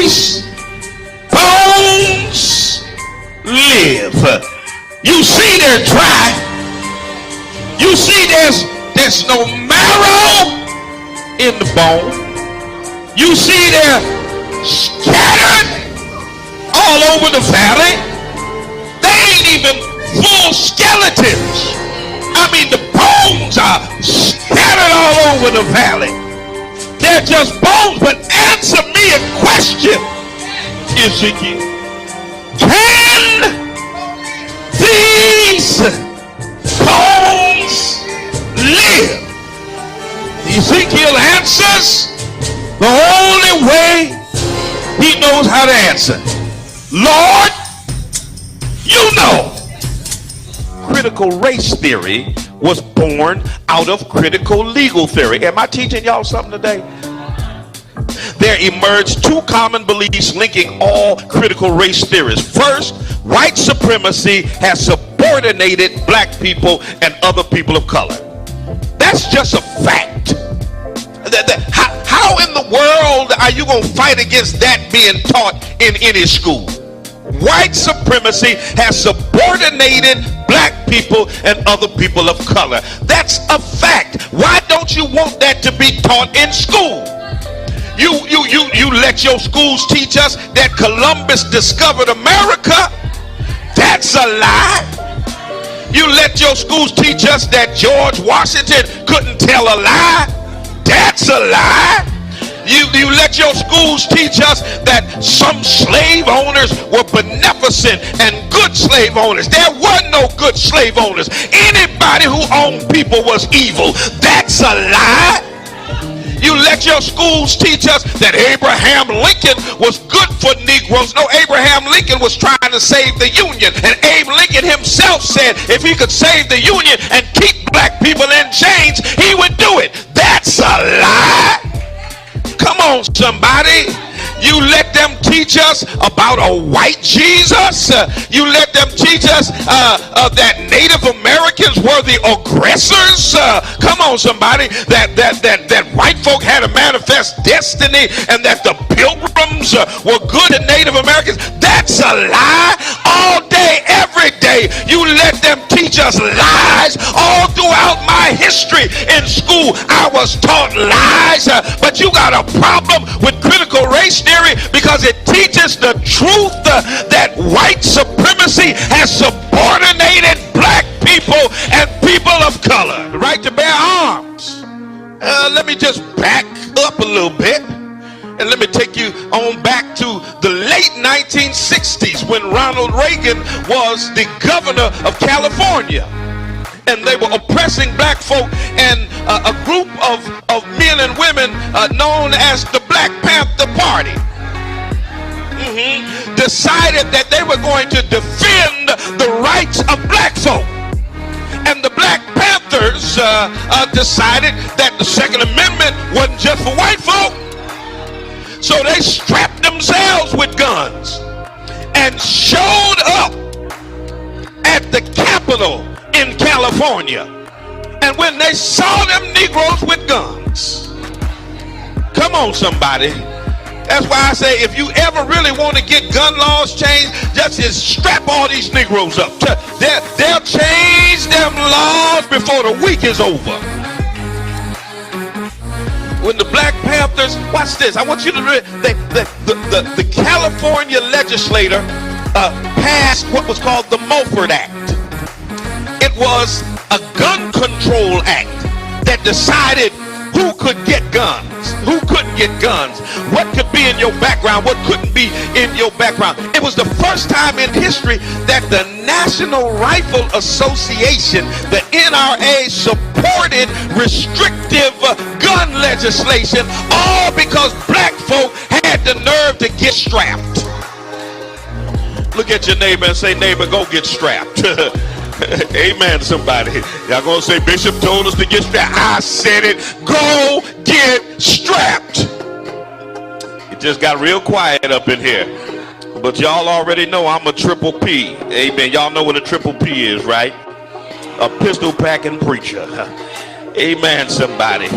these bones live? You see they're dry. You see there's no marrow in the bone. You see they're scattered all over the valley. They ain't even full skeletons. I mean, the bones are scattered all over the valley. They're just bones. But answer me a question, Ezekiel. Can these bones live? Ezekiel answers the only way he knows how to answer. Lord, you know. Critical race theory was born out of critical legal theory. Am I teaching y'all something today? There emerged two common beliefs linking all critical race theories. First, white supremacy has subordinated black people and other people of color. That's just a fact. How in the world are you going to fight against that being taught in any school? White supremacy has subordinated black people and other people of color. That's a fact. Why don't you want that to be taught in school? You let your schools teach us that Columbus discovered America. That's a lie. You let your schools teach us that George Washington couldn't tell a lie. That's a lie. You let your schools teach us that some slave owners were beneficent and good slave owners. There were no good slave owners. Anybody who owned people was evil. That's a lie. You let your schools teach us that Abraham Lincoln was good for Negroes. No, Abraham Lincoln was trying to save the Union. And Abe Lincoln himself said if he could save the Union and keep black people in chains, he would do it. That's a lie. Come on, somebody. You let them teach us about a white Jesus. You let them teach us that Native Americans were the aggressors. Come on, somebody. That white folk had a manifest destiny and that the Pilgrims were good to Native Americans. That's a lie. All day, every day, you let them teach us lies. All throughout my history in school, I was taught lies. But you got a problem with critical race theory because it teaches the truth that white supremacy has subordinated black people and people of color. The right to bear arms. Let me just back up a little bit and let me take you on back to the late 1960s when Ronald Reagan was the governor of California. And they were oppressing black folk, and a group of men and women known as the Black Panther Party decided that they were going to defend the rights of black folk. And the Black Panthers decided that the Second Amendment wasn't just for white folk. So they strapped themselves with guns and showed up at the Capitol in California. And when they saw them Negroes with guns, come on, somebody. That's why I say if you ever really want to get gun laws changed, just strap all these Negroes up. They'll change them laws before the week is over. When the Black Panthers, watch this, I want you to read, the California legislator passed what was called the Mulford Act. It was a gun control act that decided who could get guns, who couldn't get guns, what could be in your background, what couldn't be in your background. It was the first time in history that the National Rifle Association, the NRA, supported restrictive gun legislation, all because black folk had the nerve to get strapped. Look at your neighbor and say, neighbor, go get strapped. Amen, somebody. Y'all gonna say Bishop told us to get strapped. I said it. Go get strapped. It just got real quiet up in here. But y'all already know I'm a triple P. Amen. Y'all know what a triple P is, right? A pistol packing preacher. Amen, somebody.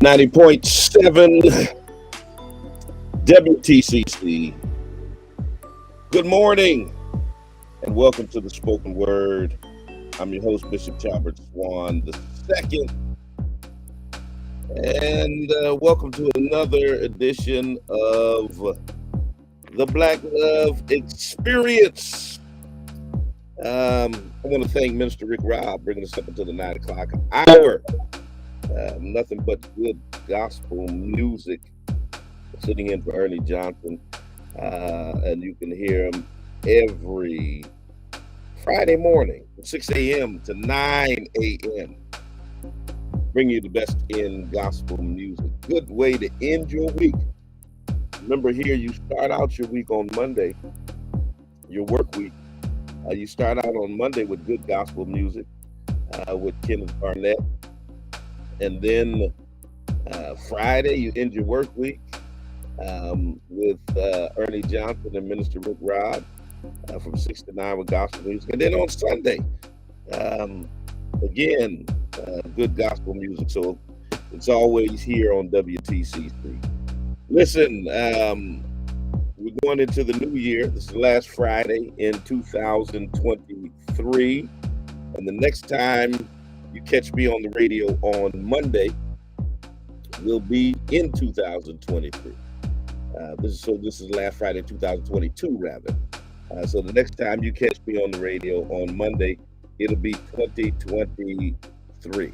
90.7 WTCC. Good morning and welcome to the Spoken Word. I'm your host, Bishop Talbert Swan II. And welcome to another edition of the Black Love Experience. I want to thank Minister Rick Robb bringing us up until the 9 o'clock hour. Nothing but good gospel music, sitting in for Ernie Johnson. And you can hear him every Friday morning from 6 a.m. to 9 a.m. Bring you the best in gospel music. Good way to end your week. Remember here, you start out your week on Monday, your work week. You start out on Monday with good gospel music with Kenneth Barnett. And then Friday, you end your work week with Ernie Johnson and Minister Rick Robb from 6 to 9 with gospel music. And then on Sunday, again, good gospel music. So it's always here on WTCC. Listen, we're going into the new year. This is the last Friday in 2023. And the next time you catch me on the radio on Monday will be in 2023. This is last Friday, 2022, rather. So the next time you catch me on the radio on Monday, it'll be 2023.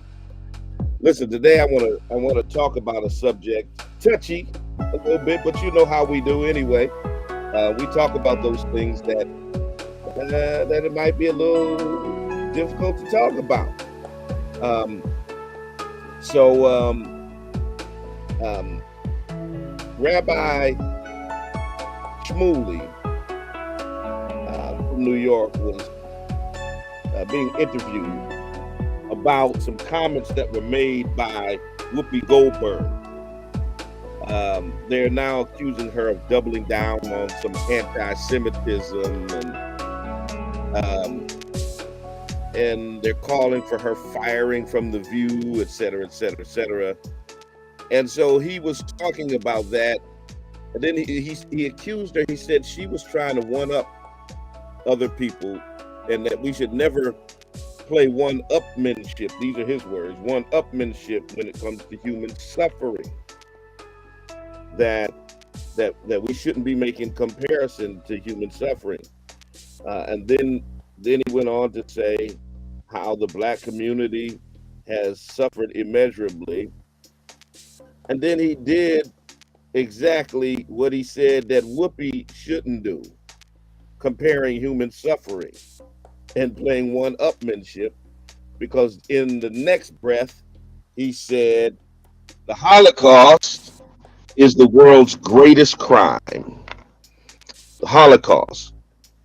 Listen, today I want to talk about a subject, touchy a little bit, but you know how we do anyway. We talk about those things that it might be a little difficult to talk about. Rabbi Shmuley from New York was being interviewed about some comments that were made by Whoopi Goldberg. They're now accusing her of doubling down on some anti-Semitism, and they're calling for her firing from The View, et cetera, et cetera, et cetera. And so he was talking about that, and then he accused her. He said she was trying to one-up other people, and that we should never play one-upmanship. These are his words, one-upmanship when it comes to human suffering. That we shouldn't be making comparison to human suffering. And then he went on to say how the Black community has suffered immeasurably. And then he did exactly what he said that Whoopi shouldn't do, comparing human suffering and playing one-upmanship, because in the next breath, he said, the Holocaust is the world's greatest crime. The Holocaust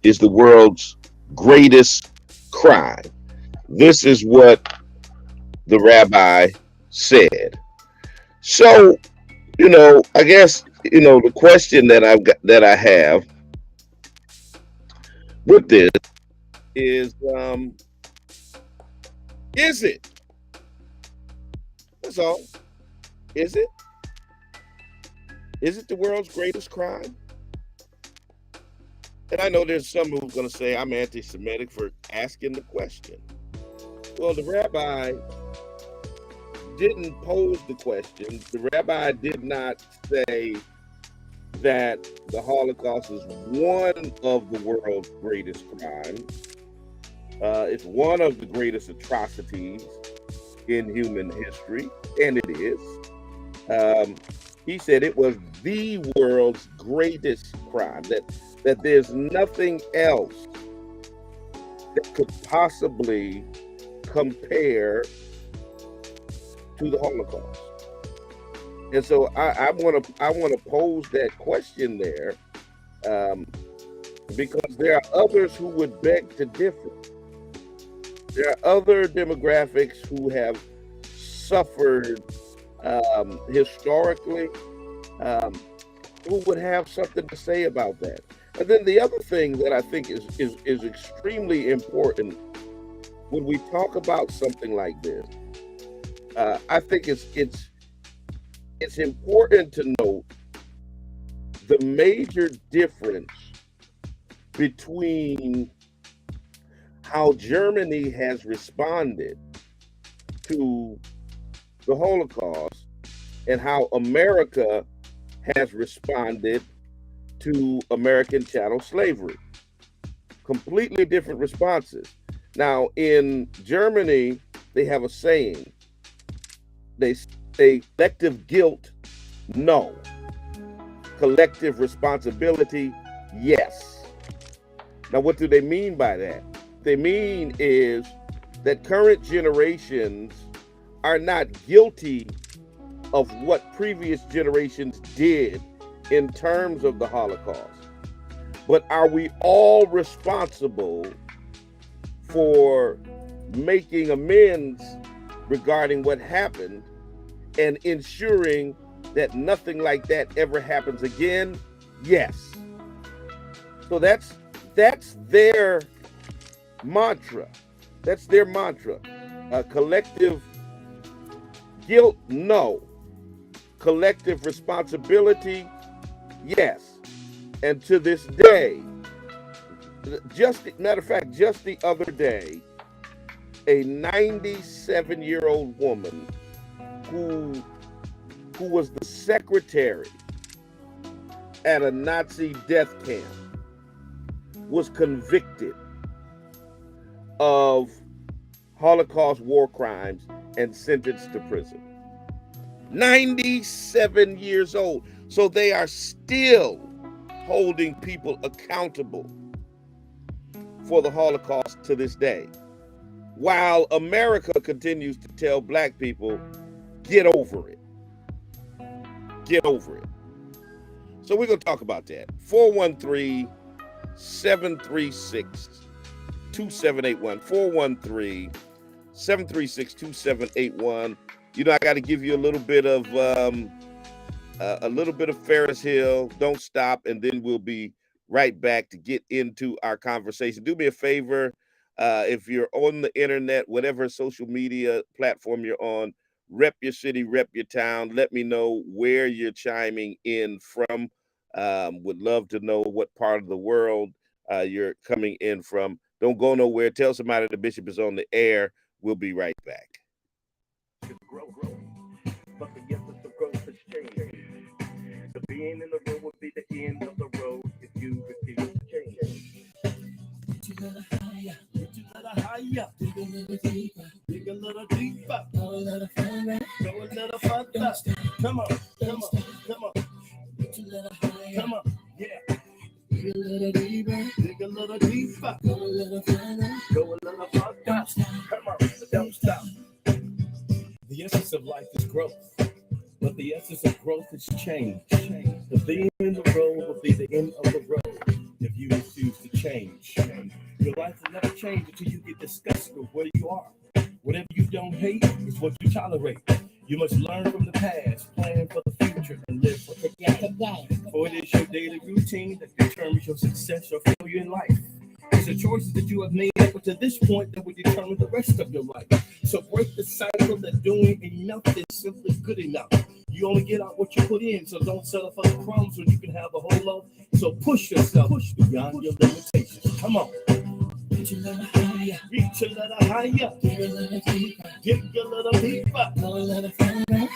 is the world's greatest crime. This is what the rabbi said. So, I guess, the question that I have with this is it? That's all. Is it? Is it the world's greatest crime? And I know there's some who's going to say I'm anti-Semitic for asking the question. Well, the rabbi didn't pose the question. The rabbi did not say that the Holocaust is one of the world's greatest crimes. It's one of the greatest atrocities in human history, and it is. He said it was the world's greatest crime, that there's nothing else that could possibly compare to the Holocaust. And so I want to pose that question there, because there are others who would beg to differ. There are other demographics who have suffered historically, who would have something to say about that. And then the other thing that I think is extremely important when we talk about something like this, I think it's it's important to note the major difference between how Germany has responded to the Holocaust and how America has responded to American chattel slavery. Completely different responses. Now, in Germany, they have a saying. They say collective guilt, no. Collective responsibility, yes. Now, what do they mean by that? What they mean is that current generations are not guilty of what previous generations did in terms of the Holocaust. But are we all responsible for making amends regarding what happened and ensuring that nothing like that ever happens again? Yes. So that's their mantra. That's their mantra. Collective guilt, no. Collective responsibility, yes. And to this day, matter of fact, just the other day, a 97-year-old woman who was the secretary at a Nazi death camp was convicted of Holocaust war crimes and sentenced to prison. 97 years old. So they are still holding people accountable for the Holocaust to this day, while America continues to tell black people, get over it. Get over it. So we're going to talk about that. 413-736-2781. 413-736-2781. You know, I got to give you a little bit of Ferris Hill. Don't stop, and then we'll be right back to get into our conversation. Do me a favor, if you're on the internet, whatever social media platform you're on, rep your city, rep your town. Let me know where you're chiming in from. Would love to know what part of the world you're coming in from. Don't go nowhere. Tell somebody the bishop is on the air. We'll be right back. But the essence of growth has changed. The being in the room will be the end of the road if you refuse to change. Get you a little higher, get you a little higher, dig a little deeper, dig a little deeper, go a little further, go a little further. Come on, come on, come on. Get you a little higher, come on, yeah. Dig a little deeper, dig a little deeper, go a little further, go a little further. Come on, don't stop. The essence of life is growth, but the essence of growth is change. The being in the road will be the end of the road if you refuse to change. Your life will never change until you get disgusted with where you are. Whatever you don't hate is what you tolerate. You must learn from the past, plan for the future, and live for today. For it is your daily routine that determines your success or failure in life. It's the choices that you have made up to this point that will determine the rest of your life. So break the cycle that doing enough is simply good enough. You only get out what you put in, so don't settle for the crumbs when you can have a whole lot. So push yourself, push beyond your limitations. Come on. Reach a little higher, reach a little higher, dig a little deeper, dig a little deeper, go a little further.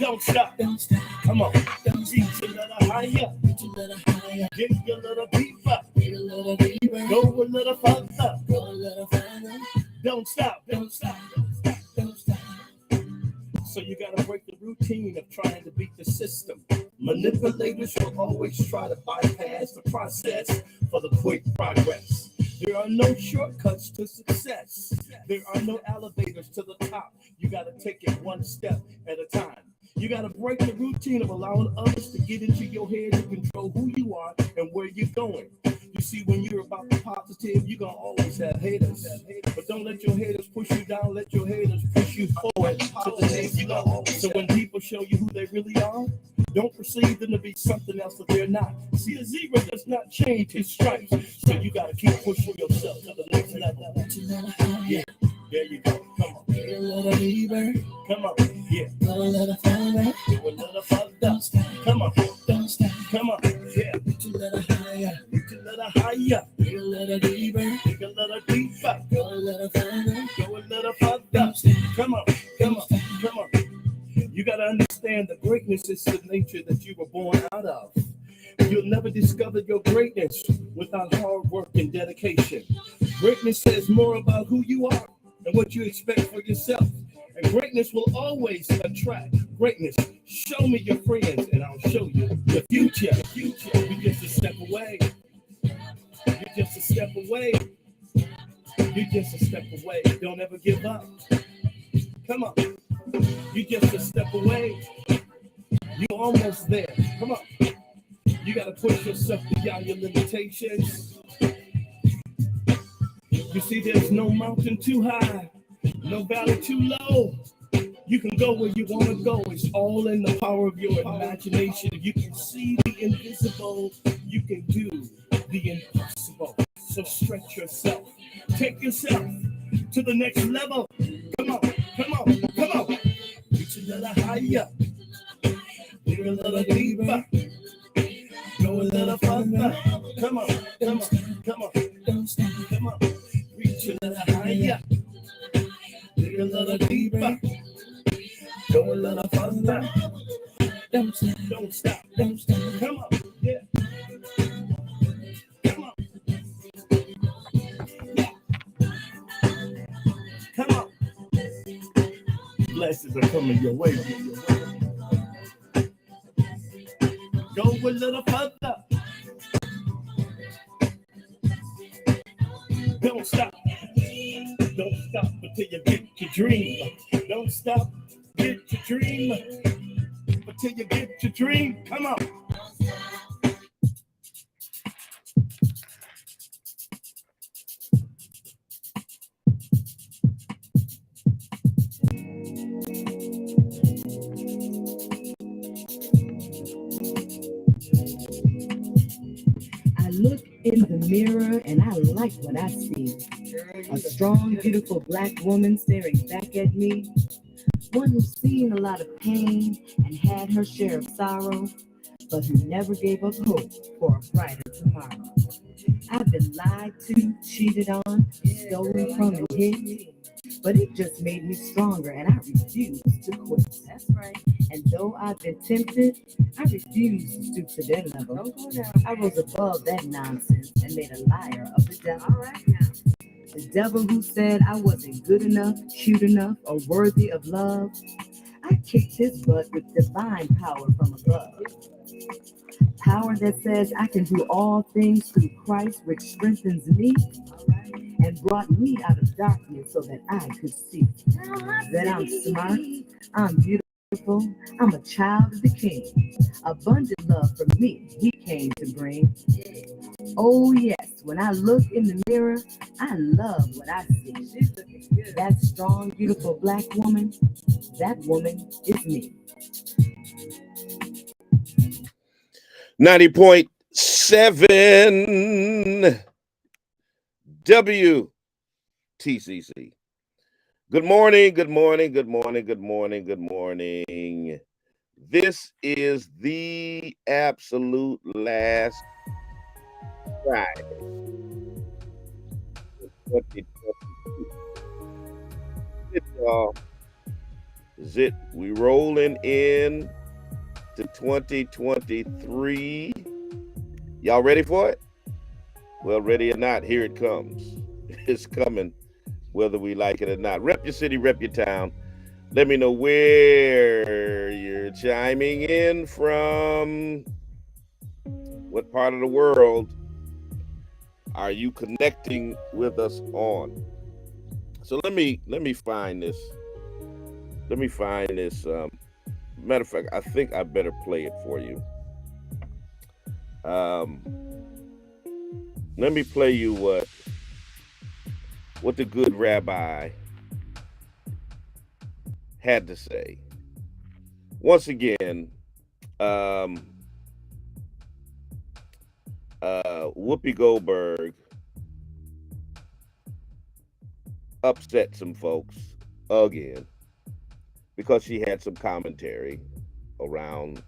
Don't stop, don't stop. Come on, don't reach a little higher, reach a little higher, dig a little deeper, dig a little deeper, go a little further, go a little further. Don't stop, don't stop, don't stop, don't stop. So you gotta break the routine of trying to beat the system. Manipulators will always try to bypass the process for the quick progress. There are no shortcuts to success. There are no elevators to the top. You got to take it one step at a time. You got to break the routine of allowing others to get into your head to control who you are and where you're going. You see, when you're about the positive, you're going to always have haters. But don't let your haters push you down. Let your haters push you forward to the next level. So when people show you who they really are, don't perceive them to be something else that they're not. See, a zebra does not change his stripes. So you got to keep pushing yourself to the next level. Yeah. There you go. Come on. Get a little deeper. Come on. Yeah. Go a little further. Go a little further. Don't stop. Come on. Don't stop. Come on. Yeah. Reach a little higher. Reach a little higher. Get a little deeper. Dig a little deeper. Go a little further. Go a little further. Come on. Come on. Come on. You got to understand the greatness is the nature that you were born out of. You'll never discover your greatness without hard work and dedication. Greatness says more about who you are and what you expect for yourself. And greatness will always attract greatness. Show me your friends and I'll show you the future. You're just a step away. You're just a step away. You're just a step away. Don't ever give up. Come on. You're just a step away. You're almost there. Come on. You got to push yourself beyond your limitations. You see, there's no mountain too high, no valley too low. You can go where you want to go. It's all in the power of your imagination. You can see the invisible. You can do the impossible. So stretch yourself. Take yourself to the next level. Come on, come on, come on. Reach a little higher. Dig a little deeper. Go a little further. Come on, come on, come on. Don't stop, come on. Reach a little higher. Dig a little deeper. Go a little further. Don't stop, don't stop, don't stop. Come on, yeah. Come on. Yeah. Come on. Blessings are coming your way. Go a little further. Don't stop. Don't stop until you get your dream. Don't stop. Get your dream. Until you get your dream. Come on. I look in the mirror and I like what I see. A strong, beautiful black woman staring back at me. One who's seen a lot of pain and had her share of sorrow, but who never gave up hope for a brighter tomorrow. I've been lied to, cheated on, stolen from and hit, but it just made me stronger and I refuse to quit. That's right. And though I've been tempted, I refuse to stoop to their level. I rose above that nonsense and made a liar of the devil. All right now. The devil who said I wasn't good enough, cute enough, or worthy of love, I kicked his butt with divine power from above. Power that says I can do all things through Christ, which strengthens me and brought me out of darkness so that I could see that I'm smart, I'm beautiful, I'm a child of the King. Abundant love for me he came to bring. Oh yes, when I look in the mirror, I love what I see. That strong, beautiful black woman, that woman is me. 90.7 WTCC. Good morning, good morning, good morning, good morning, good morning. This is the absolute last Friday. 2022. Y'all. Is it? We rolling in to 2023. Y'all ready for it? Well, ready or not, here it comes. It's coming, whether we like it or not. Rep your city, rep your town. Let me know where you're chiming in from. What part of the world are you connecting with us on? So let me find this. Let me find this. Matter of fact, I think I better play it for you. Let me play you what the good rabbi had to say. Once again, Whoopi Goldberg upset some folks again because she had some commentary around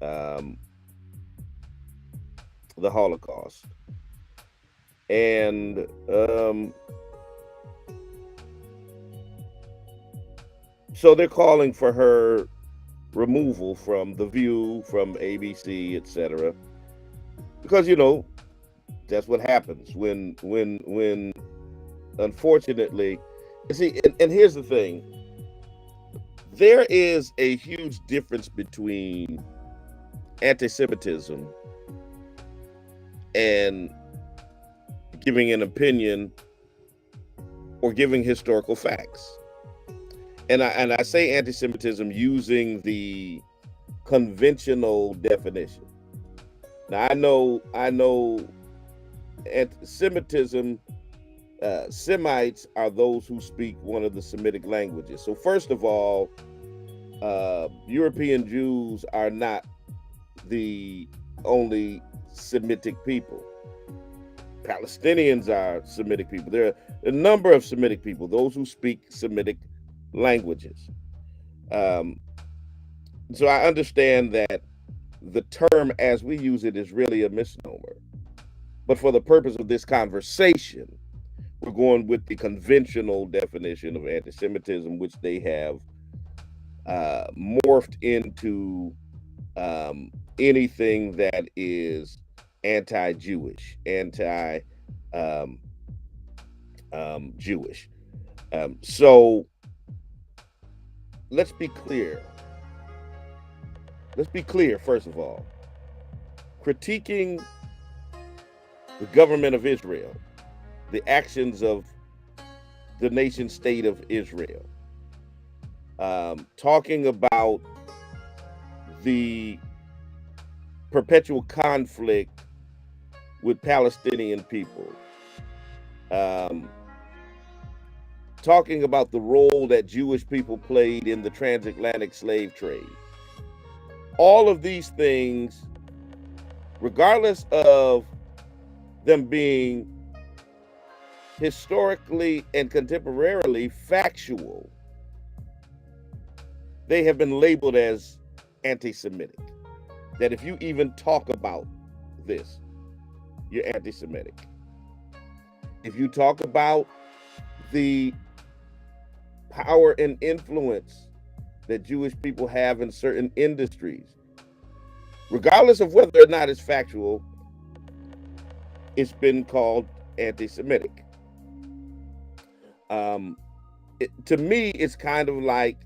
the Holocaust. And so they're calling for her removal from The View, from ABC, etc. Because, you know, that's what happens when unfortunately, you see, and here's the thing. There is a huge difference between anti-Semitism and giving an opinion or giving historical facts. And I say anti-Semitism using the conventional definition. Now I know anti-Semitism, Semites are those who speak one of the Semitic languages. So first of all, European Jews are not the only Semitic people. Palestinians are Semitic people. There are a number of Semitic people, those who speak Semitic languages. So I understand that the term as we use it is really a misnomer. But for the purpose of this conversation, we're going with the conventional definition of anti-Semitism, which they have morphed into anything that is anti-Jewish, Jewish. So let's be clear. Let's be clear, first of all. Critiquing the government of Israel, the actions of the nation state of Israel, talking about the perpetual conflict with Palestinian people, talking about the role that Jewish people played in the transatlantic slave trade. All of these things, regardless of them being historically and contemporarily factual, they have been labeled as anti-Semitic. That if you even talk about this, you're anti-Semitic. If you talk about the power and influence that Jewish people have in certain industries, regardless of whether or not it's factual, it's been called anti-Semitic. To me, it's kind of like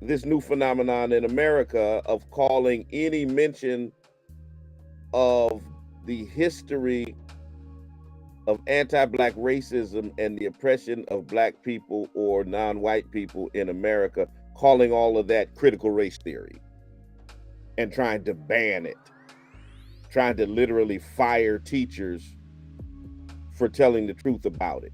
this new phenomenon in America of calling any mention of the history of anti-Black racism and the oppression of Black people or non-white people in America, calling all of that critical race theory and trying to ban it, trying to literally fire teachers for telling the truth about it.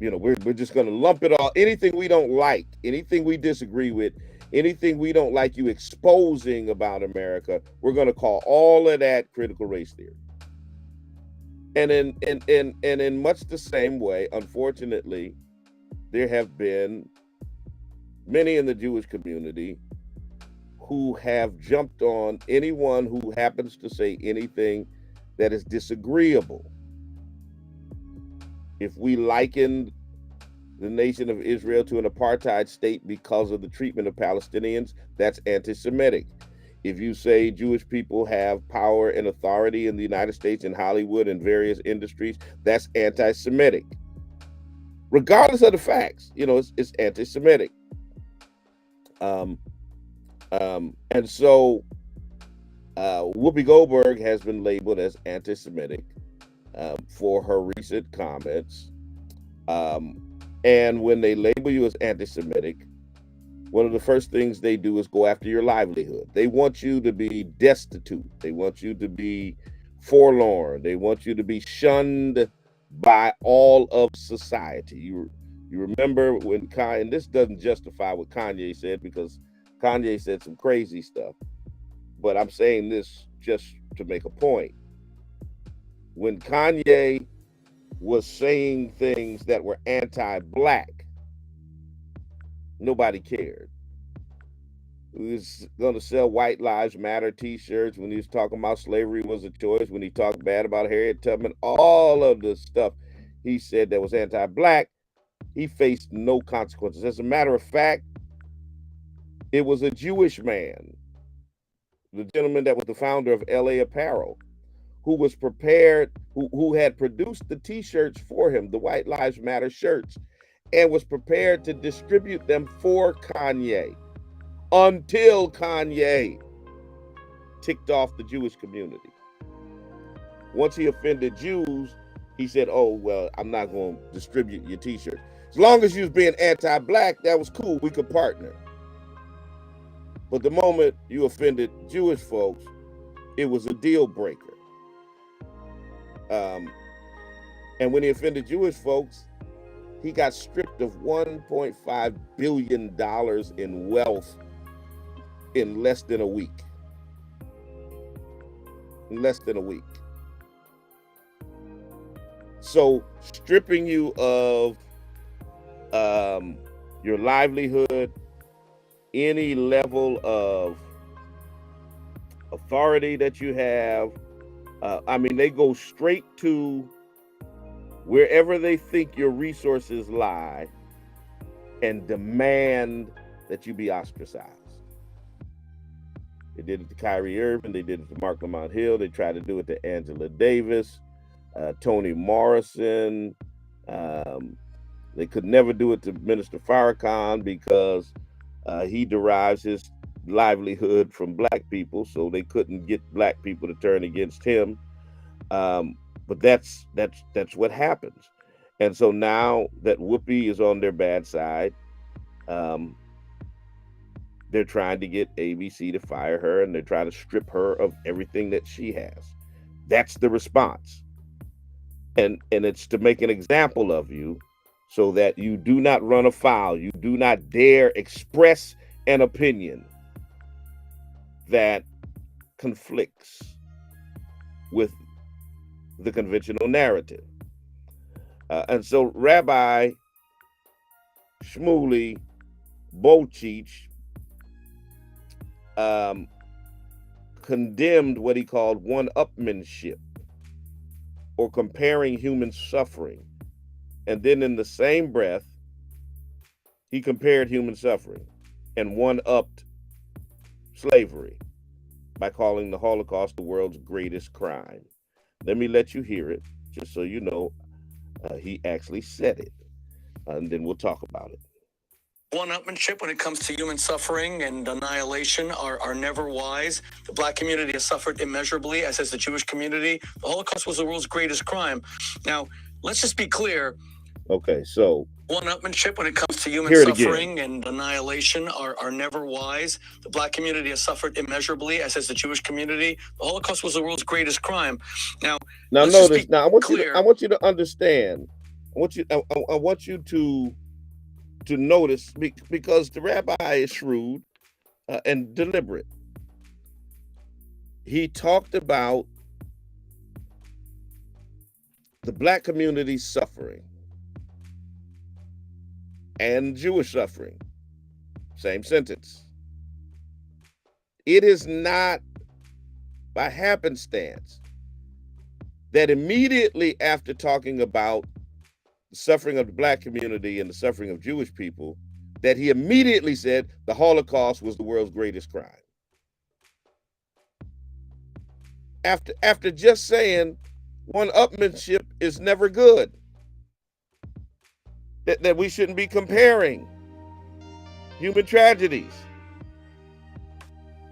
You know, we're just going to lump it all. Anything we don't like, anything we disagree with, anything we don't like you exposing about America, we're going to call all of that critical race theory. And in much the same way, unfortunately, there have been many in the Jewish community who have jumped on anyone who happens to say anything that is disagreeable. If we likened the nation of Israel to an apartheid state because of the treatment of Palestinians, that's anti-Semitic. If you say Jewish people have power and authority in the United States and Hollywood and various industries, that's anti-Semitic. Regardless of the facts, you know, it's anti-Semitic. And so Whoopi Goldberg has been labeled as anti-Semitic for her recent comments. And when they label you as anti-Semitic, one of the first things they do is go after your livelihood. They want you to be destitute. They want you to be forlorn. They want you to be shunned by all of society. You remember when Kanye, and this doesn't justify what Kanye said because Kanye said some crazy stuff, but I'm saying this just to make a point. When Kanye was saying things that were anti-black, nobody cared. He was going to sell White Lives Matter t-shirts when he was talking about slavery was a choice, when he talked bad about Harriet Tubman, all of the stuff he said that was anti-black, he faced no consequences. As a matter of fact, it was a Jewish man, the gentleman that was the founder of LA Apparel, who was prepared, who had produced the t-shirts for him, the White Lives Matter shirts, and was prepared to distribute them for Kanye until Kanye ticked off the Jewish community. Once he offended Jews, he said, oh, well, I'm not going to distribute your t-shirt. As long as you was being anti-black, that was cool. We could partner. But the moment you offended Jewish folks, it was a deal breaker. And when he offended Jewish folks, he got stripped of $1.5 billion in wealth in less than a week. In less than a week. So stripping you of your livelihood, any level of authority that you have, I mean, they go straight to wherever they think your resources lie and demand that you be ostracized. They did it to Kyrie Irving. They did it to Mark Lamont Hill. They tried to do it to Angela Davis, Toni Morrison. They could never do it to Minister Farrakhan because he derives his livelihood from black people, so they couldn't get black people to turn against him. But that's what happens. And so now that Whoopi is on their bad side, they're trying to get ABC to fire her, and they're trying to strip her of everything that she has. That's the response. And it's to make an example of you so that you do not run afoul, you do not dare express an opinion that conflicts with the conventional narrative. And so Rabbi Shmuley Boteach condemned what he called one-upmanship, or comparing human suffering. And then in the same breath, he compared human suffering and one-upped slavery by calling the Holocaust the world's greatest crime. Let me let you hear it, just so you know he actually said it, and then we'll talk about it. One-upmanship when it comes to human suffering and annihilation are never wise. The black community has suffered immeasurably, as has the Jewish community. The Holocaust was the world's greatest crime. Now, let's just be clear. Okay, so one-upmanship when it comes to human suffering and annihilation are never wise. The black community has suffered immeasurably, as has the Jewish community. The Holocaust was the world's greatest crime. Now notice. Now I want you to understand. I want you to notice, because the rabbi is shrewd and deliberate. He talked about the black community's suffering and Jewish suffering. Same sentence. It is not by happenstance that immediately after talking about the suffering of the black community and the suffering of Jewish people, that he immediately said the Holocaust was the world's greatest crime. After just saying one-upmanship is never good, that we shouldn't be comparing human tragedies.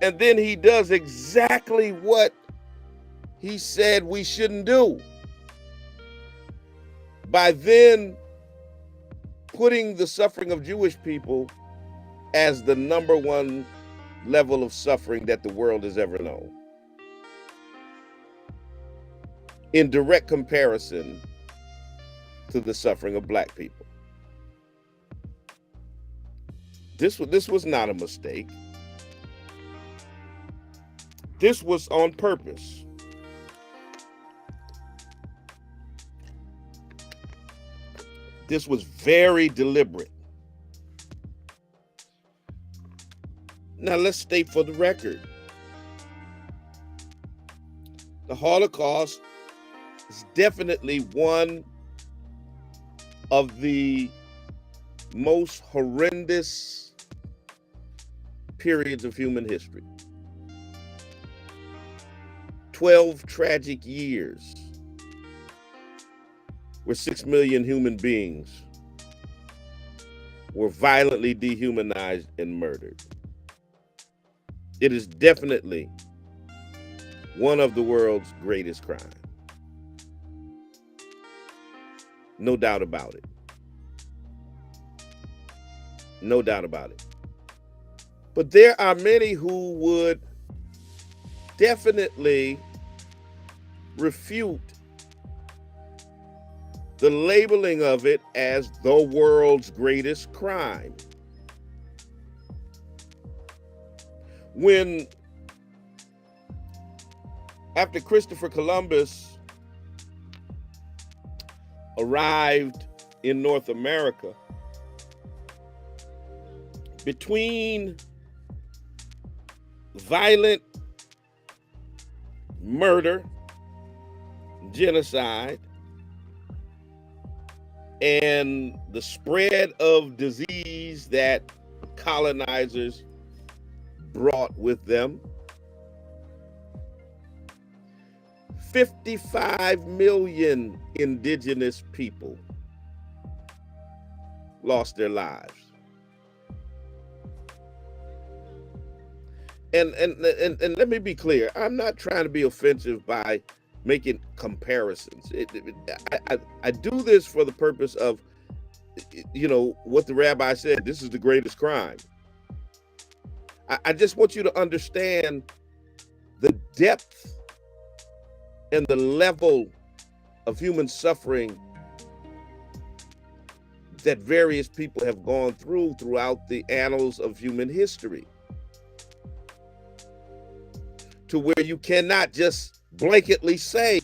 And then he does exactly what he said we shouldn't do, by then putting the suffering of Jewish people as the number one level of suffering that the world has ever known, in direct comparison to the suffering of black people. This was not a mistake. This was on purpose. This was very deliberate. Now let's state for the record, the Holocaust is definitely one of the most horrendous periods of human history. 12 tragic years where 6 million human beings were violently dehumanized and murdered. It is definitely one of the world's greatest crimes. No doubt about it. No doubt about it. But there are many who would definitely refute the labeling of it as the world's greatest crime. When, after Christopher Columbus arrived in North America, between violent murder, genocide, and the spread of disease that colonizers brought with them, 55 million indigenous people lost their lives. And let me be clear, I'm not trying to be offensive by making comparisons. I do this for the purpose of, you know, what the rabbi said, this is the greatest crime. I just want you to understand the depth and the level of human suffering that various people have gone through throughout the annals of human history, to where you cannot just blanketly say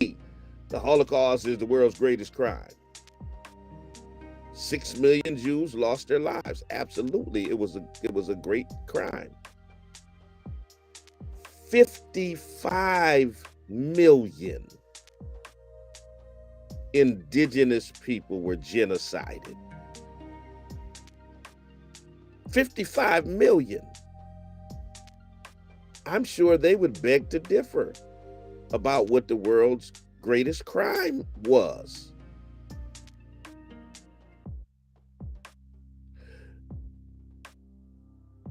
the Holocaust is the world's greatest crime. 6 million Jews lost their lives. Absolutely, it was a great crime. 55 million indigenous people were genocided. 55 million. I'm sure they would beg to differ about what the world's greatest crime was.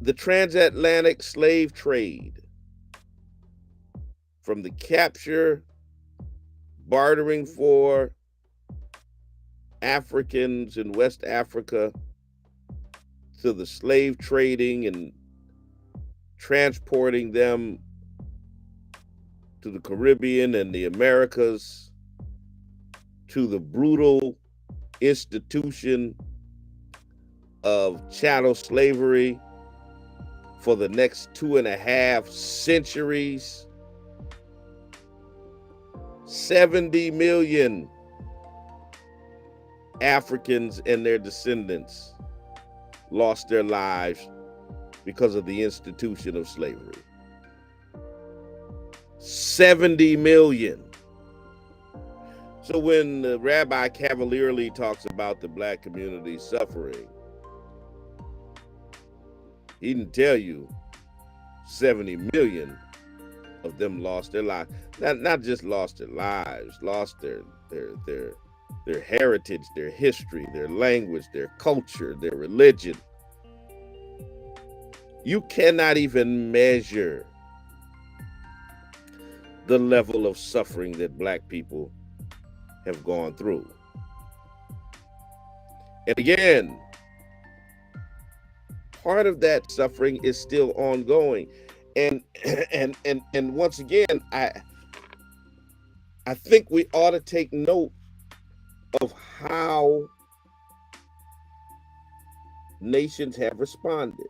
The transatlantic slave trade, from the capture, bartering for Africans in West Africa, to the slave trading and transporting them to the Caribbean and the Americas, to the brutal institution of chattel slavery for the next 2.5 centuries. 70 million Africans and their descendants lost their lives because of the institution of slavery. 70 million. So when the rabbi cavalierly talks about the Black community suffering, he didn't tell you 70 million of them lost their lives. Not just lost their lives, lost their heritage, their history, their language, their culture, their religion. You cannot even measure the level of suffering that Black people have gone through. And again, part of that suffering is still ongoing. And once again, I think we ought to take note of how nations have responded.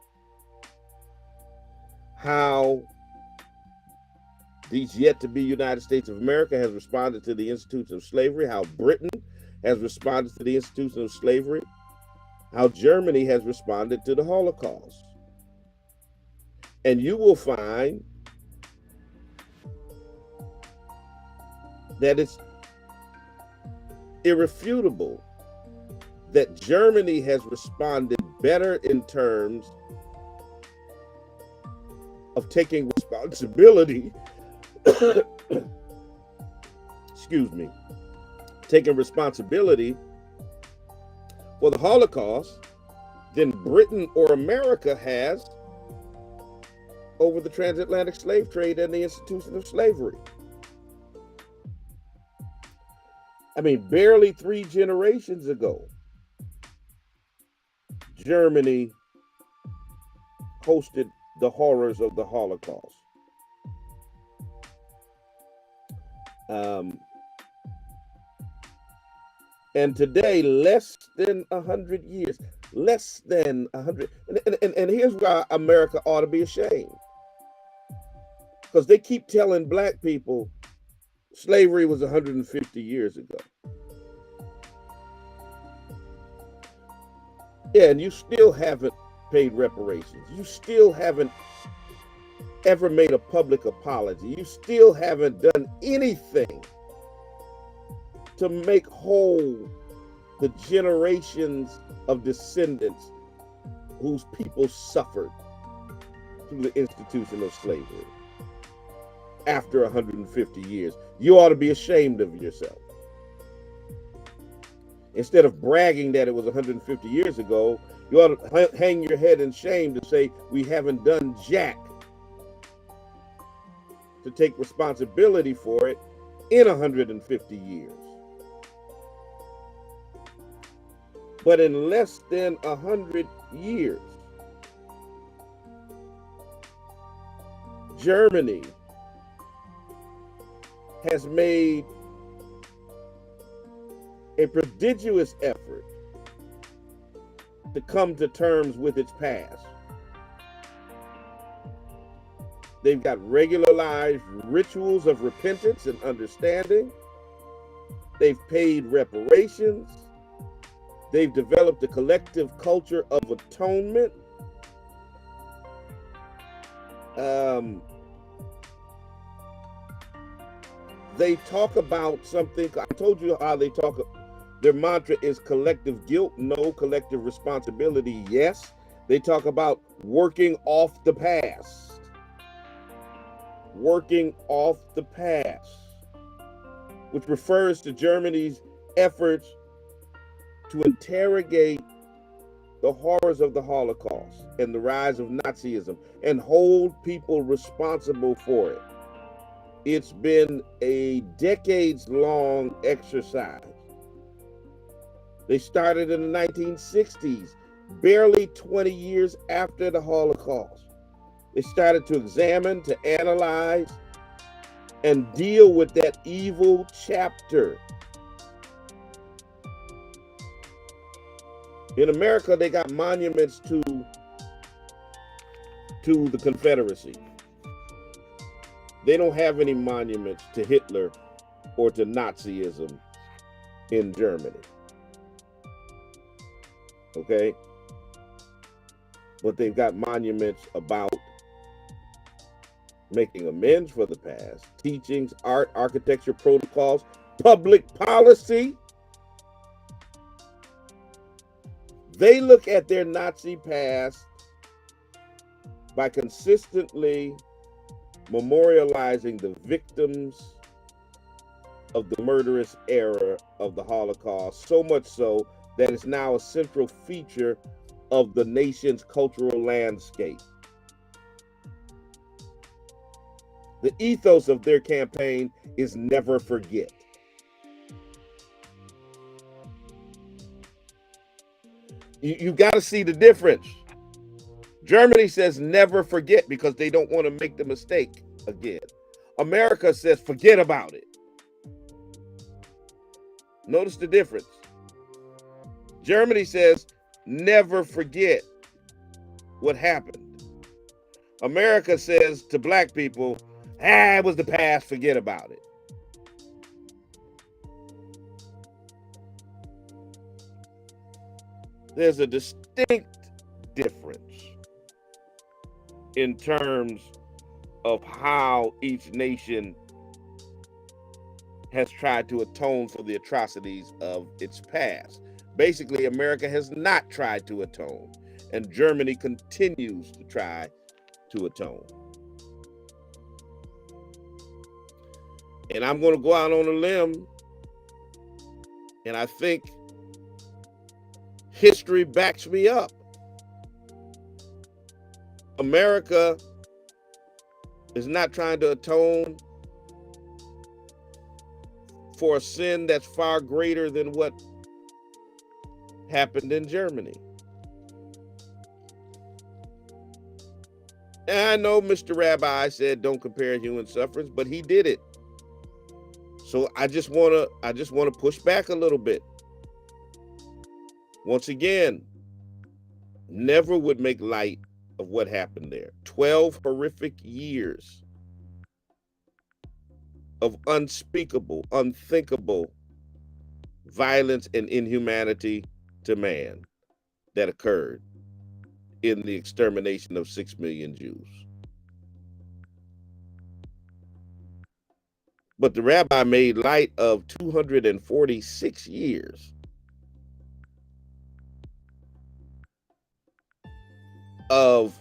How these yet to be United States of America has responded to the institution of slavery, how Britain has responded to the institution of slavery, how Germany has responded to the Holocaust. And you will find that it's irrefutable that Germany has responded better in terms of taking responsibility, excuse me, taking responsibility for the Holocaust than Britain or America has over the transatlantic slave trade and the institution of slavery. I mean, barely 3 generations ago, Germany hosted the horrors of the Holocaust. And today, less than 100 years, less than 100. And here's why America ought to be ashamed. Because they keep telling black people slavery was 150 years ago. Yeah, and you still haven't paid reparations. You still haven't ever made a public apology. You still haven't done anything to make whole the generations of descendants whose people suffered through the institution of slavery after 150 years. You ought to be ashamed of yourself. Instead of bragging that it was 150 years ago, you ought to hang your head in shame to say we haven't done jack to take responsibility for it in 150 years. But in less than 100 years, Germany has made a prodigious effort to come to terms with its past. They've got regularized rituals of repentance and understanding. They've paid reparations. They've developed a collective culture of atonement. They talk about something, I told you how they talk, their mantra is collective guilt, no. Collective responsibility, yes. They talk about working off the past. Working off the past, which refers to Germany's efforts to interrogate the horrors of the Holocaust and the rise of Nazism and hold people responsible for it. It's been a decades-long exercise. They started in the 1960s, barely 20 years after the Holocaust. They started to examine, to analyze, and deal with that evil chapter. In America, they got monuments to the Confederacy. They don't have any monuments to Hitler or to Nazism in Germany. Okay? But they've got monuments about making amends for the past, teachings, art, architecture, protocols, public policy. They look at their Nazi past by consistently memorializing the victims of the murderous era of the Holocaust, so much so that it's now a central feature of the nation's cultural landscape. The ethos of their campaign is never forget. You got to see the difference. Germany says never forget because they don't want to make the mistake again. America says forget about it. Notice the difference. Germany says never forget what happened. America says to black people, it was the past, forget about it. there's a distinct difference in terms of how each nation has tried to atone for the atrocities of its past. Basically, America has not tried to atone, and Germany continues to try to atone. And I'm going to go out on a limb, and I think history backs me up. America is not trying to atone for a sin that's far greater than what happened in Germany. And I know Mr. Rabbi said don't compare human sufferings, but he did it. So I just want to push back a little bit. Once again, never would make light of what happened there. 12 horrific years of unspeakable, unthinkable violence and inhumanity to man that occurred in the extermination of 6 million Jews. But the rabbi made light of 246 years of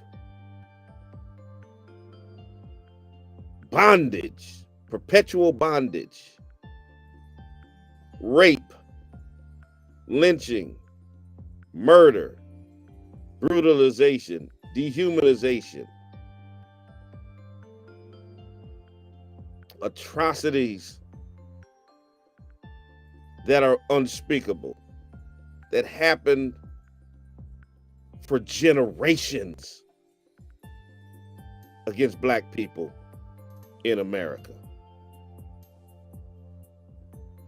bondage, perpetual bondage, rape, lynching, murder, brutalization, dehumanization, atrocities that are unspeakable, that happened for generations against Black people in America.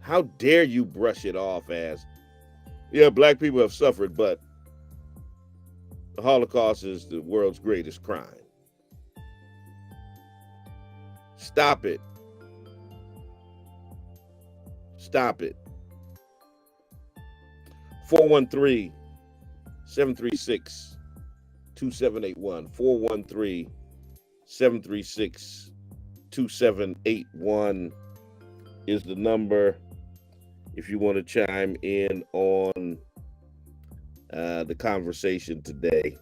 How dare you brush it off as, yeah, Black people have suffered, but the Holocaust is the world's greatest crime. Stop it. Stop it. 413-736-2781. 413-736-2781 is the number if you want to chime in on the conversation today.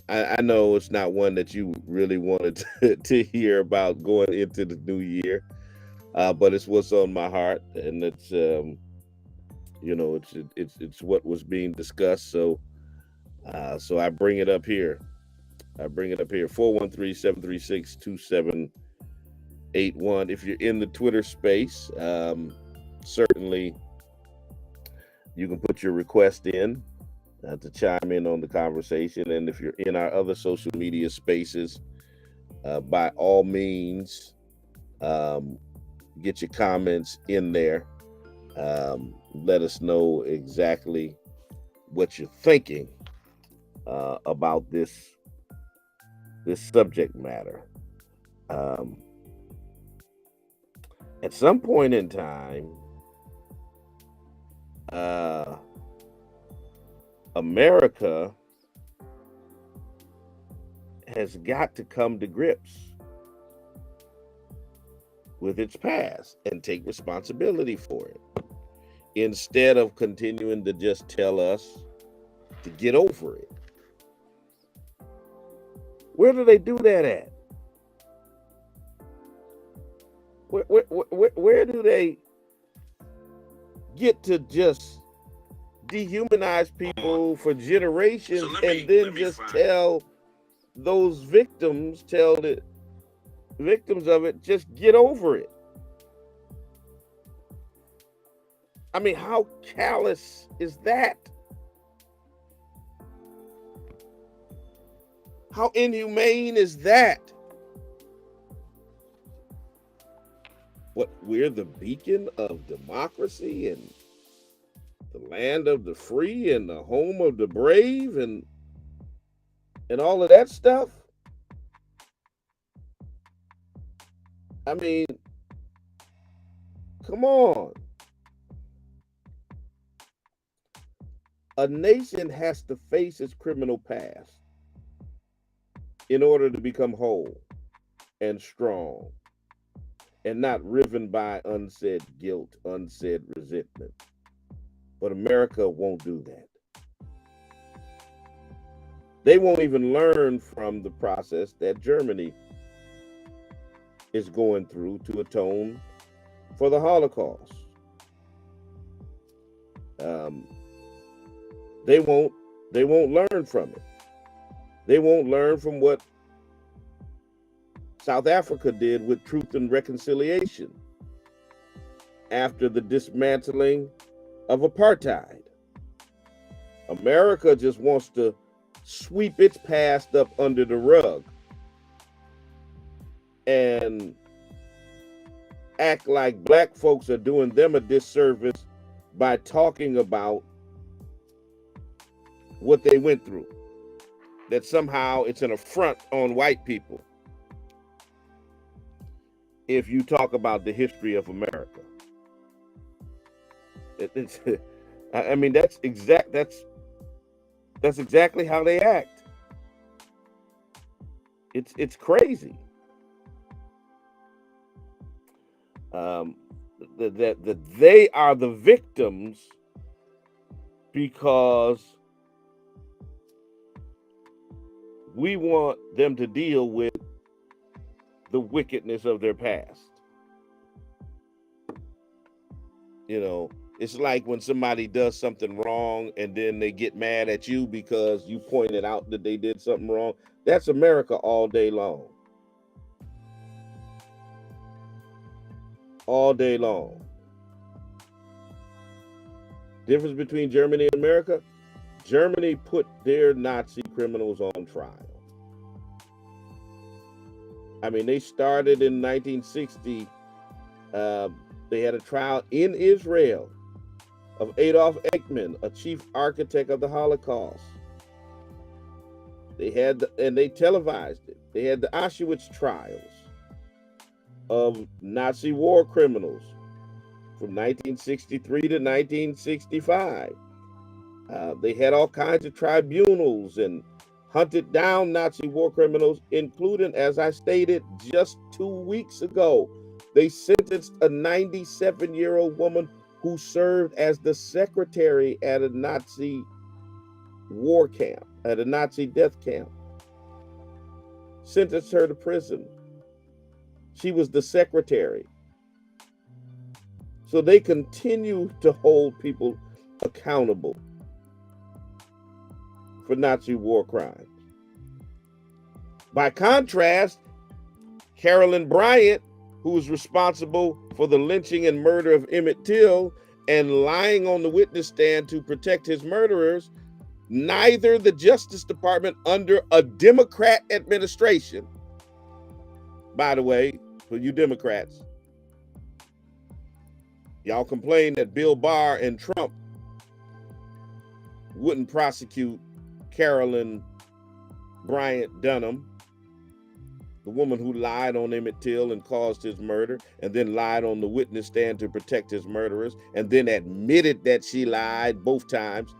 I know it's not one that you really wanted to hear about going into the new year, but it's what's on my heart, and it's it's what was being discussed. So I bring it up here. 413-736-2781. If you're in the Twitter space, certainly you can put your request in to chime in on the conversation. And if you're in our other social media spaces, by all means, get your comments in there. Let us know exactly what you're thinking about this subject matter. At some point in time, America has got to come to grips with its past and take responsibility for it, instead of continuing to just tell us to get over it. Where do they do that at? Where do they get to just dehumanize people for generations and then just tell the victims of it, just get over it? I mean, how callous is that? How inhumane is that? What, we're the beacon of democracy and the land of the free and the home of the brave and all of that stuff? I mean, come on. A nation has to face its criminal past in order to become whole and strong and not riven by unsaid guilt, unsaid resentment. But America won't do that. They won't even learn from the process that Germany is going through to atone for the Holocaust. They won't learn from it. They won't learn from what South Africa did with Truth and Reconciliation after the dismantling of apartheid. America just wants to sweep its past up under the rug and act like black folks are doing them a disservice by talking about what they went through. That somehow it's an affront on white people if you talk about the history of America. I mean, that's exactly how they act. It's crazy. That they are the victims because we want them to deal with the wickedness of their past. You know, it's like when somebody does something wrong and then they get mad at you because you pointed out that they did something wrong. That's America all day long. All day long. Difference between Germany and America: Germany put their Nazi criminals on trial. I mean, they started in 1960. They had a trial in Israel of Adolf Eichmann, a chief architect of the Holocaust. They televised it. They had the Auschwitz trials of Nazi war criminals from 1963 to 1965. They had all kinds of tribunals and hunted down Nazi war criminals, including, as I stated just 2 weeks ago, they sentenced a 97-year-old woman who served as the secretary at a Nazi war camp, at a Nazi death camp. Sentenced her to prison. She was the secretary. So they continue to hold people accountable for Nazi war crimes. By contrast, Carolyn Bryant, who was responsible for the lynching and murder of Emmett Till and lying on the witness stand to protect his murderers, neither the Justice Department under a Democrat administration, by the way, for you Democrats, y'all complain that Bill Barr and Trump wouldn't prosecute Carolyn Bryant Dunham, the woman who lied on Emmett Till and caused his murder, and then lied on the witness stand to protect his murderers, and then admitted that she lied both times.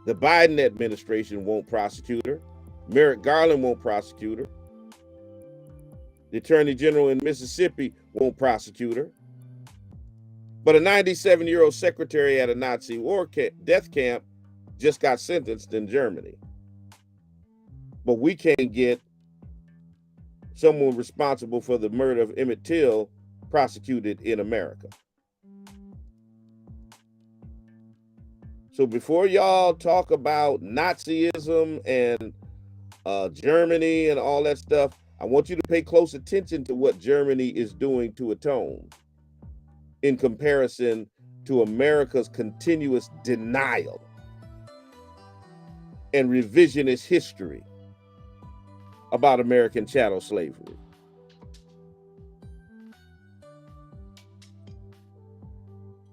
The Biden administration won't prosecute her. Merrick Garland won't prosecute her. The Attorney General in Mississippi won't prosecute her. But a 97-year-old secretary at a Nazi war death camp just got sentenced in Germany. But we can't get someone responsible for the murder of Emmett Till prosecuted in America. So before y'all talk about Nazism and Germany and all that stuff, I want you to pay close attention to what Germany is doing to atone in comparison to America's continuous denial and revisionist history about American chattel slavery.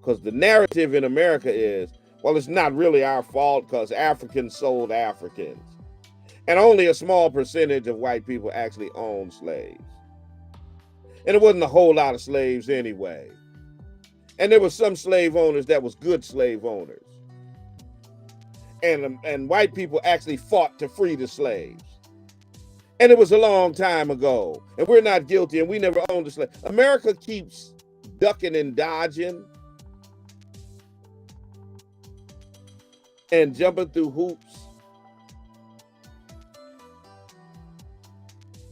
Because the narrative in America is, well, it's not really our fault because Africans sold Africans. And only a small percentage of white people actually owned slaves. And it wasn't a whole lot of slaves anyway. And there were some slave owners that was good slave owners. And white people actually fought to free the slaves. And it was a long time ago. And we're not guilty, and we never owned a slave. America keeps ducking and dodging and jumping through hoops.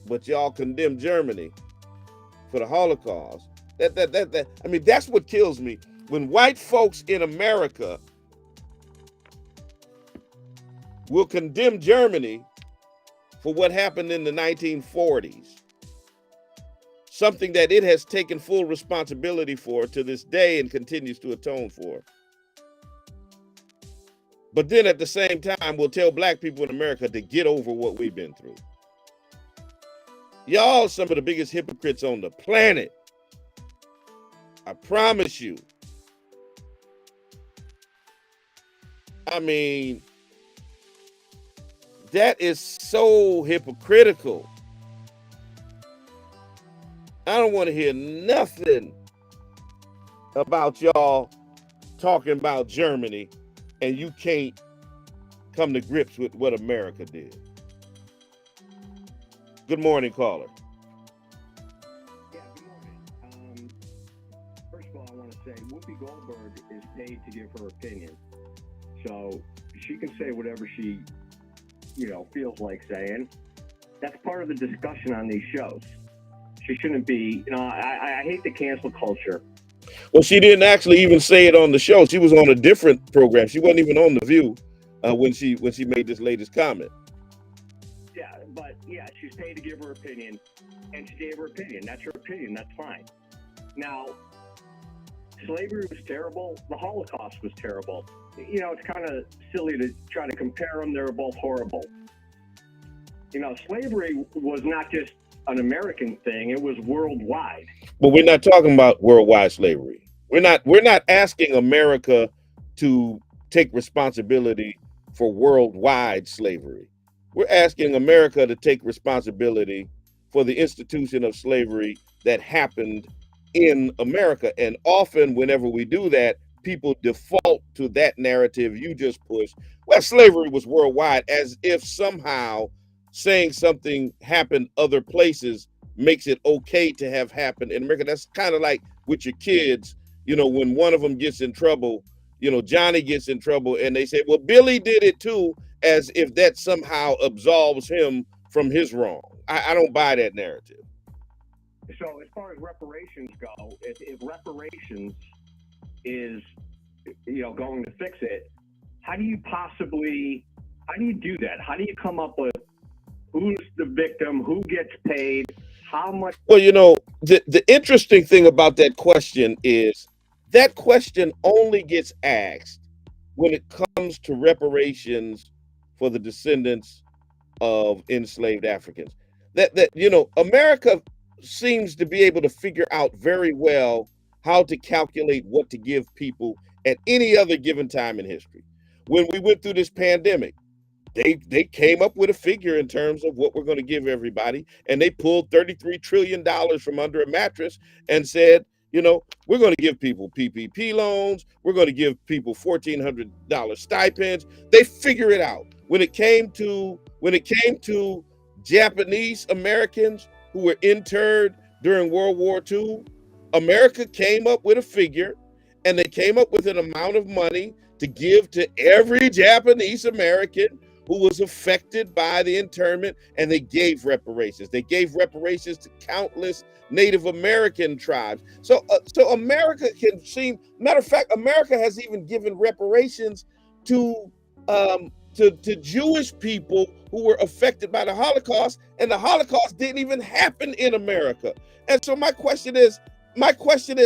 But y'all condemn Germany for the Holocaust. I mean, that's what kills me. When white folks in America will condemn Germany for what happened in the 1940s, something that it has taken full responsibility for to this day and continues to atone for. But then at the same time, we'll tell black people in America to get over what we've been through. Y'all some of the biggest hypocrites on the planet. I promise you. I mean, that is so hypocritical. I don't want to hear nothing about y'all talking about Germany and you can't come to grips with what America did. Good morning, caller. Yeah, good morning. First of all, I want to say Whoopi Goldberg is paid to give her opinion. So she can say whatever she, feels like saying. That's part of the discussion on these shows. She shouldn't be, I hate the cancel culture. Well, she didn't actually even say it on the show. She was on a different program. She wasn't even on The View when she made this latest comment. Yeah, but yeah, she's paid to give her opinion, and she gave her opinion. That's her opinion. That's fine. Now, slavery was terrible. The Holocaust was terrible. It's kind of silly to try to compare them. They're both horrible. Slavery was not just an American thing. It was worldwide. But we're not talking about worldwide slavery. We're not asking America to take responsibility for worldwide slavery. We're asking America to take responsibility for the institution of slavery that happened in America. And often whenever we do that, people default to that narrative you just pushed. Well, slavery was worldwide, as if somehow saying something happened other places makes it okay to have happened in America. That's kind of like with your kids, when one of them gets in trouble, Johnny gets in trouble and they say, well, Billy did it too, as if that somehow absolves him from his wrong. I don't buy that narrative. So as far as reparations go, if reparations is, going to fix it, how do you do that? How do you come up with who's the victim, who gets paid, how much? Well, the interesting thing about that question is that question only gets asked when it comes to reparations for the descendants of enslaved Africans. That America seems to be able to figure out very well how to calculate what to give people at any other given time in history. When we went through this pandemic, they came up with a figure in terms of what we're going to give everybody, and they pulled $33 trillion from under a mattress and said, we're going to give people PPP loans, we're going to give people $1,400 stipends. They figure it out. When it came to Japanese Americans who were interred during World War II, America came up with a figure, and they came up with an amount of money to give to every Japanese American who was affected by the internment, and they gave reparations. They gave reparations to countless Native American tribes. So America can seem, matter of fact, America has even given reparations to Jewish people who were affected by the Holocaust, and the Holocaust didn't even happen in America. And so my question is,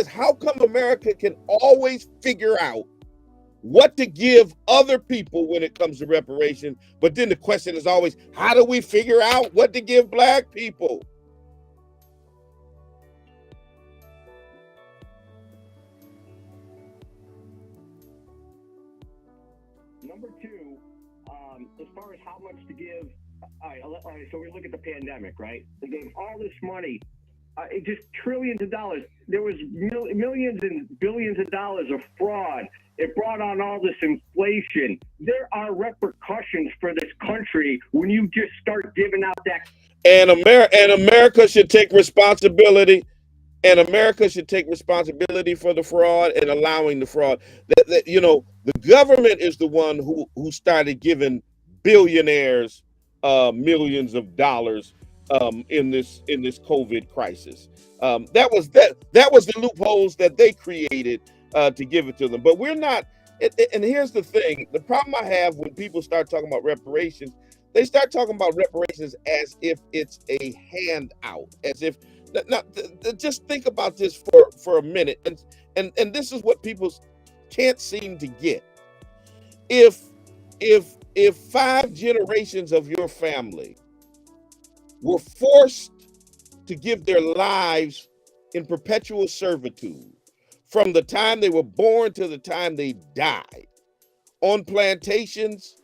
how come America can always figure out what to give other people when it comes to reparation, but then the question is always, how do we figure out what to give black people? Number two, as far as how much to give, all right, so we look at the pandemic, right? They gave all this money just trillions of dollars. There was millions and billions of dollars of fraud. It brought on all this inflation. There are repercussions for this country when you just start giving out that. And America should take responsibility. And America should take responsibility for the fraud and allowing the fraud. The government is the one who started giving billionaires millions of dollars in this COVID crisis. That was the loopholes that they created to give it to them. But we're not. And here's the thing: the problem I have when people start talking about reparations, they start talking about reparations as if it's a handout, as if. Now, just think about this for a minute, and this is what people can't seem to get. If 5 generations of your family were forced to give their lives in perpetual servitude from the time they were born to the time they died on plantations,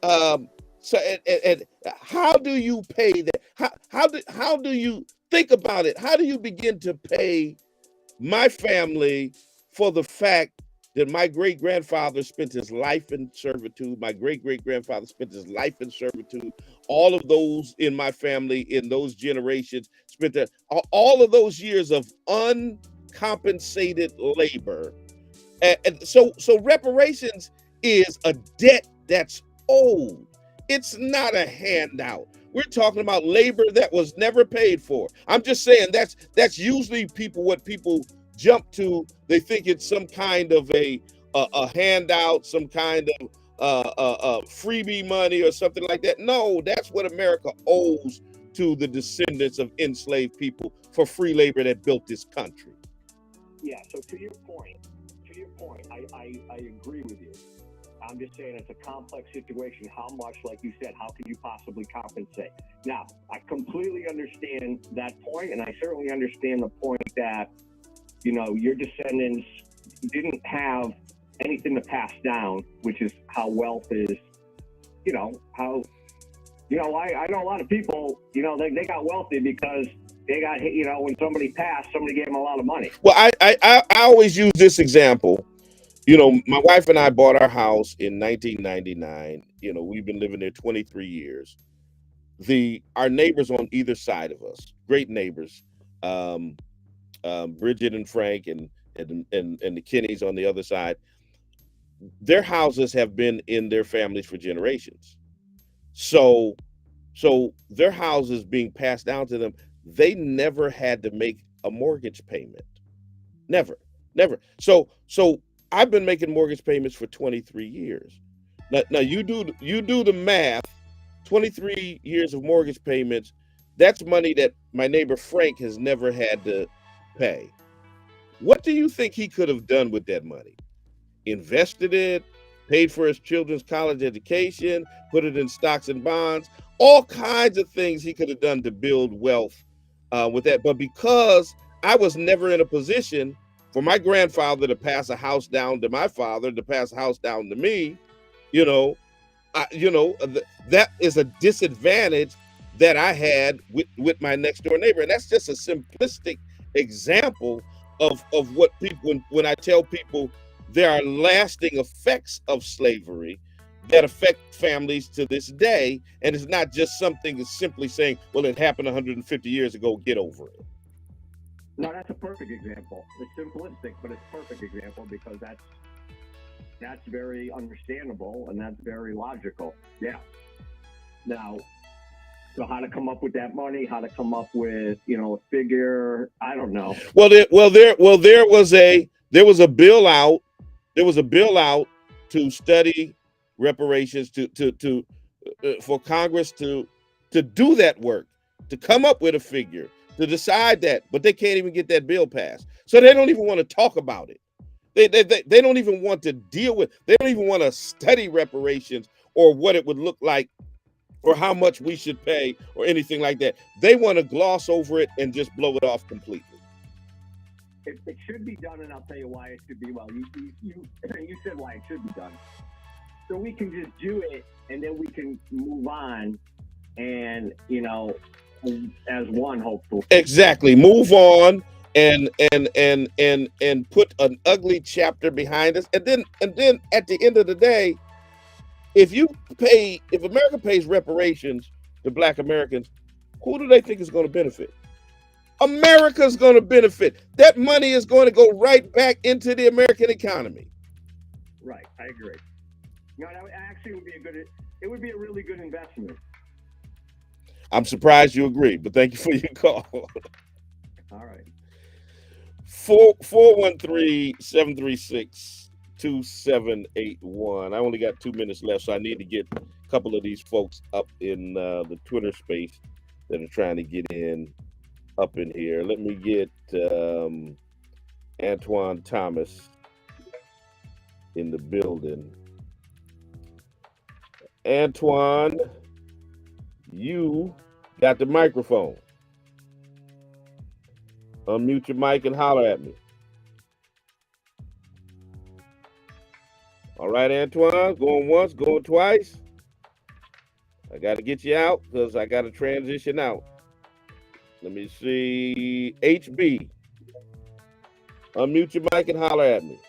so and how do you pay that? How do you think about it? How do you begin to pay my family for the fact that my great-grandfather spent his life in servitude, my great-great-grandfather spent his life in servitude, all of those in my family in those generations spent all of those years of uncompensated labor. And so reparations is a debt that's owed. It's not a handout. We're talking about labor that was never paid for. I'm just saying that's usually what people jump to. They think it's some kind of a handout, some kind of freebie money or something like that. No, that's what America owes to the descendants of enslaved people for free labor that built this country. Yeah. So to your point, I agree with you. I'm just saying it's a complex situation. How much, like you said, how can you possibly compensate? Now, I completely understand that point, and I certainly understand the point that, your descendants didn't have anything to pass down, which is how wealth is, I know a lot of people, they got wealthy because they got, when somebody passed, somebody gave them a lot of money. Well, I always use this example. My wife and I bought our house in 1999. We've been living there 23 years. Our neighbors on either side of us, great neighbors, Bridget and Frank and the Kennys on the other side, their houses have been in their families for generations. So their houses being passed down to them, they never had to make a mortgage payment. Never. So I've been making mortgage payments for 23 years. Now you do the math. 23 years of mortgage payments, that's money that my neighbor Frank has never had to pay. What do you think he could have done with that money? Invested it, paid for his children's college education, put it in stocks and bonds, all kinds of things he could have done to build wealth with that. But because I was never in a position for my grandfather to pass a house down to my father, to pass a house down to me, that is a disadvantage that I had with my next door neighbor. And that's just a simplistic example of what people, when I tell people there are lasting effects of slavery that affect families to this day. And it's not just something that's simply saying, well, it happened 150 years ago, get over it. No, that's a perfect example. It's simplistic, but it's a perfect example because that's very understandable and that's very logical. Yeah. Now, so how to come up with that money? How to come up with a figure? I don't know. Well, there was a bill out. There was a bill out to study reparations for Congress to do that work, to come up with a figure, to decide that, but they can't even get that bill passed. So they don't even want to talk about it. They don't even want to deal with, they don't even want to study reparations or what it would look like or how much we should pay or anything like that. They want to gloss over it and just blow it off completely. It should be done, and I'll tell you why it should be. Well, you said why it should be done. So we can just do it, and then we can move on and, as one, hopefully. Exactly. Move on and put an ugly chapter behind us. And then at the end of the day, if America pays reparations to Black Americans, who do they think is going to benefit? America's going to benefit. That money is going to go right back into the American economy. Right, I agree. No, that actually would be it would be a really good investment. I'm surprised you agree, but thank you for your call. All right. 413-736-2781. I only got 2 minutes left, so I need to get a couple of these folks up in the Twitter space that are trying to get in up in here. Let me get Antoine Thomas in the building. Antoine, you got the microphone. Unmute your mic and holler at me. All right, Antoine, going once, going twice. I got to get you out because I got to transition out. Let me see. HB, unmute your mic and holler at me.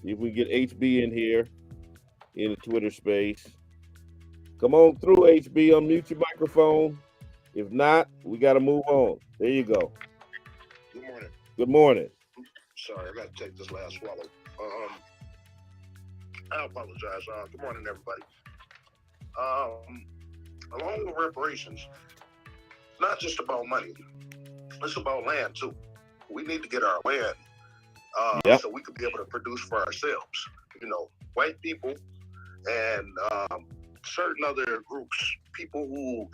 See if we get HB in here in the Twitter space. Come on through, HB. Unmute your microphone. If not, we got to move on. There you go. Good morning. Good morning. Sorry, I got to take this last swallow. I apologize. Good morning, everybody. Along with reparations, it's not just about money. It's about land, too. We need to get our land so we could be able to produce for ourselves. You know, white people and certain other groups, people who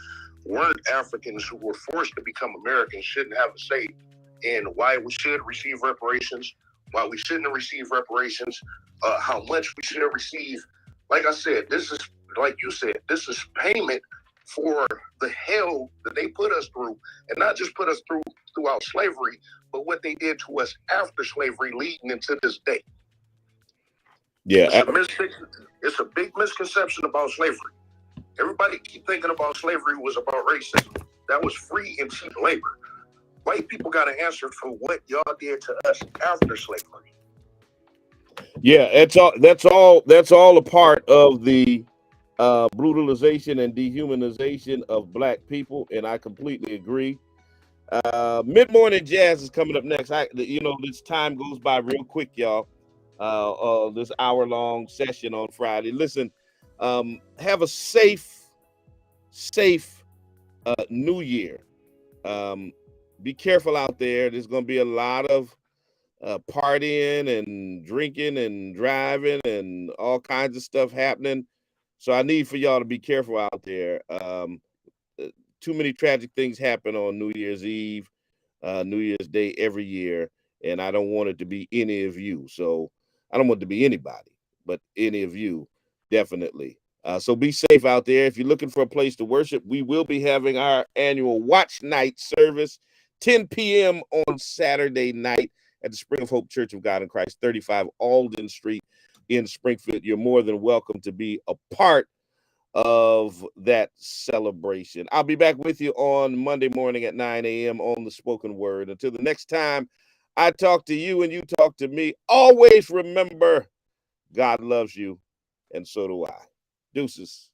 weren't Africans, who were forced to become Americans, shouldn't have a say in why we should receive reparations, why we shouldn't receive reparations, how much we should receive. Like I said, this is, like you said, this is payment for the hell that they put us through, and not just put us through throughout slavery, but what they did to us after slavery leading into this day. Yeah. It's a big misconception about slavery. Everybody keep thinking about slavery was about racism. That was free and cheap labor. White people got to answer for what y'all did to us after slavery. Yeah, that's all a part of the brutalization and dehumanization of Black people, and I completely agree. Mid-morning jazz is coming up next. This time goes by real quick, y'all. This hour-long session on Friday. Listen, have a safe New Year. Be careful out there. There's going to be a lot of partying and drinking and driving and all kinds of stuff happening. So I need for y'all to be careful out there. Too many tragic things happen on New Year's Eve, New Year's Day every year, and I don't want it to be any of you. So I don't want it to be anybody, but any of you, definitely. So be safe out there. If you're looking for a place to worship, we will be having our annual Watch Night service, 10 p.m. on Saturday night at the Spring of Hope Church of God in Christ, 35 Alden Street in Springfield. You're more than welcome to be a part of that celebration. I'll be back with you on Monday morning at 9 a.m. on the Spoken Word. Until the next time I talk to you and you talk to me, always remember God loves you, and so do I. Deuces.